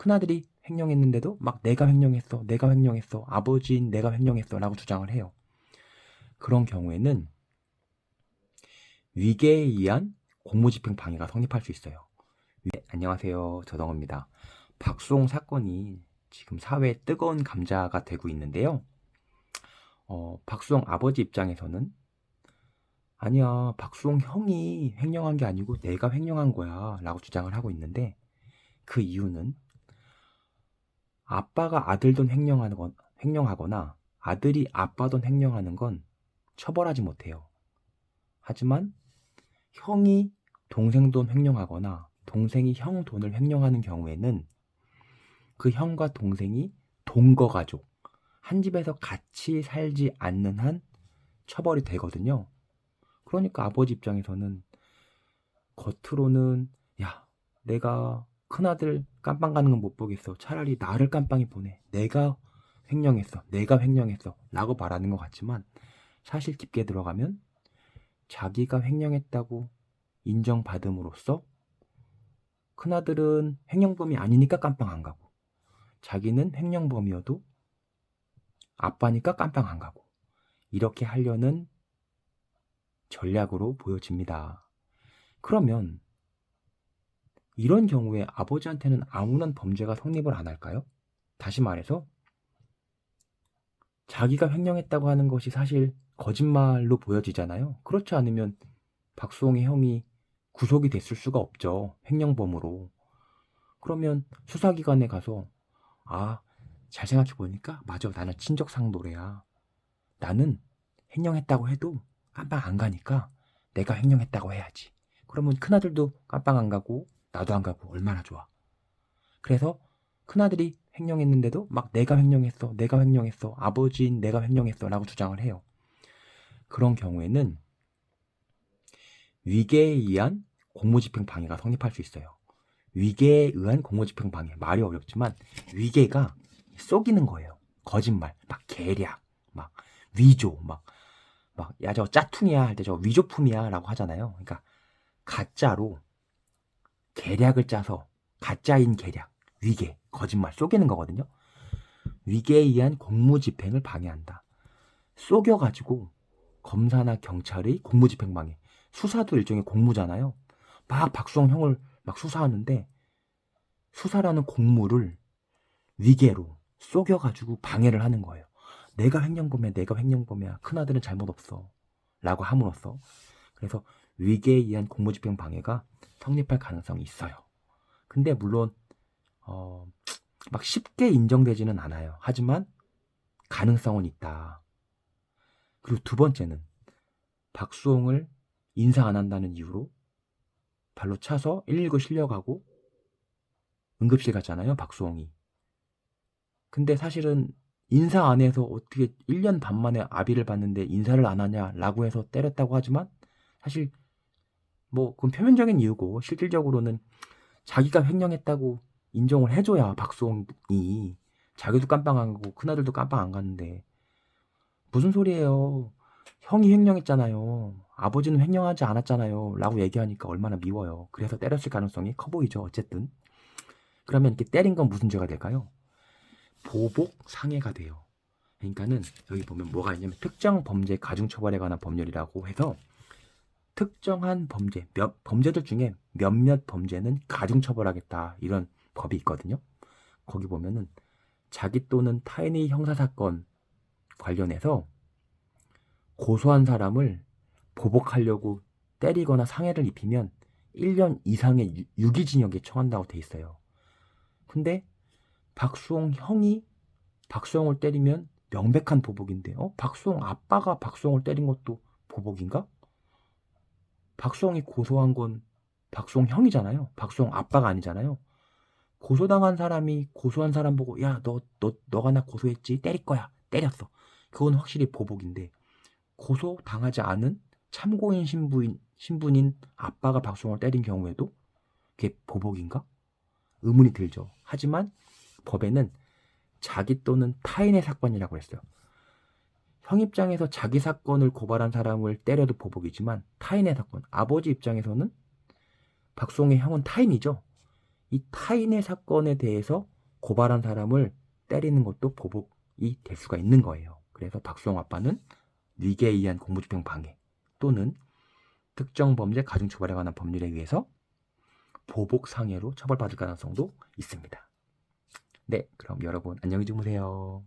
큰아들이 횡령했는데도 막 내가 횡령했어, 내가 횡령했어, 아버지인 내가 횡령했어 라고 주장을 해요. 그런 경우에는 위계에 의한 공무집행 방해가 성립할 수 있어요. 네, 안녕하세요. 저동호입니다. 박수홍 사건이 지금 사회에 뜨거운 감자가 되고 있는데요. 박수홍 아버지 입장에서는 아니야, 박수홍 형이 횡령한 게 아니고 내가 횡령한 거야 라고 주장을 하고 있는데, 그 이유는 아빠가 아들 돈 횡령하거나 아들이 아빠 돈 횡령하는 건 처벌하지 못해요. 하지만 형이 동생 돈 횡령하거나 동생이 형 돈을 횡령하는 경우에는 그 형과 동생이 동거가족, 한 집에서 같이 살지 않는 한 처벌이 되거든요. 그러니까 아버지 입장에서는 겉으로는 야, 내가 큰아들 깜빵 가는 건 못 보겠어. 차라리 나를 깜빵에 보내. 내가 횡령했어 라고 말하는 것 같지만, 사실 깊게 들어가면 자기가 횡령했다고 인정받음으로써 큰아들은 횡령범이 아니니까 깜빵 안 가고, 자기는 횡령범이어도 아빠니까 깜빵 안 가고, 이렇게 하려는 전략으로 보여집니다. 그러면 이런 경우에 아버지한테는 아무런 범죄가 성립을 안 할까요? 다시 말해서 자기가 횡령했다고 하는 것이 사실 거짓말로 보여지잖아요. 그렇지 않으면 박수홍의 형이 구속이 됐을 수가 없죠. 횡령범으로. 그러면 수사기관에 가서 아, 잘 생각해보니까 맞아, 나는 친족상도래야. 나는 횡령했다고 해도 깜빵 안 가니까 내가 횡령했다고 해야지. 그러면 큰아들도 깜빵 안 가고 나도 안 가고 얼마나 좋아. 그래서 큰아들이 횡령했는데도 막 내가 횡령했어, 아버지인 내가 횡령했어 라고 주장을 해요. 그런 경우에는 위계에 의한 공무집행 방해가 성립할 수 있어요. 위계에 의한 공무집행 방해, 말이 어렵지만 위계가 속이는 거예요. 거짓말, 막 계략, 막 위조, 야, 저 짜퉁이야 할 때 저 위조품이야 라고 하잖아요. 그러니까 가짜로 계략을 짜서 가짜인 계략, 위계, 거짓말, 속이는 거거든요. 위계에 의한 공무집행을 방해한다. 속여가지고 검사나 경찰의 공무집행 방해, 수사도 일종의 공무잖아요. 막 박수홍 형을 막 수사하는데 수사라는 공무를 위계로 속여가지고 방해를 하는 거예요. 내가 횡령범이야. 큰아들은 잘못 없어 라고 함으로써, 그래서 위계에 의한 공무집행 방해가 성립할 가능성이 있어요. 근데 물론 막 쉽게 인정되지는 않아요. 하지만 가능성은 있다. 그리고 두 번째는 박수홍을 인사 안 한다는 이유로 발로 차서 119 실려가고 응급실 갔잖아요, 박수홍이. 근데 사실은 인사 안 해서 어떻게 1년 반 만에 아비를 봤는데 인사를 안 하냐라고 해서 때렸다고 하지만, 사실 뭐 그건 표면적인 이유고 실질적으로는 자기가 횡령했다고 인정을 해줘야 박수홍이 자기도 깜빵 안 가고 큰아들도 깜빵 안 갔는데, 무슨 소리예요. 형이 횡령했잖아요. 아버지는 횡령하지 않았잖아요. 라고 얘기하니까 얼마나 미워요. 그래서 때렸을 가능성이 커 보이죠. 어쨌든. 그러면 이렇게 때린 건 무슨 죄가 될까요? 보복 상해가 돼요. 그러니까는 여기 보면 뭐가 있냐면 특정 범죄 가중처벌에 관한 법률이라고 해서 특정한 범죄들 중에 몇몇 범죄는 가중처벌하겠다 이런 법이 있거든요. 거기 보면은 자기 또는 타인의 형사사건 관련해서 고소한 사람을 보복하려고 때리거나 상해를 입히면 1년 이상의 유기징역에 처한다고 돼 있어요. 근데 박수홍 형이 박수홍을 때리면 명백한 보복인데, 박수홍 아빠가 박수홍을 때린 것도 보복인가? 박수홍이 고소한 건 박수홍 형이잖아요. 박수홍 아빠가 아니잖아요. 고소당한 사람이 고소한 사람 보고 야, 너가 나 고소했지? 때릴 거야. 때렸어. 그건 확실히 보복인데, 고소당하지 않은 참고인 신분인 아빠가 박수홍을 때린 경우에도 그게 보복인가? 의문이 들죠. 하지만 법에는 자기 또는 타인의 사건이라고 했어요. 형 입장에서 자기 사건을 고발한 사람을 때려도 보복이지만 타인의 사건, 아버지 입장에서는 박수홍의 형은 타인이죠. 이 타인의 사건에 대해서 고발한 사람을 때리는 것도 보복이 될 수가 있는 거예요. 그래서 박수홍 아빠는 위계에 의한 공무집행 방해 또는 특정 범죄 가중처벌에 관한 법률에 의해서 보복상해로 처벌받을 가능성도 있습니다. 네, 그럼 여러분 안녕히 주무세요.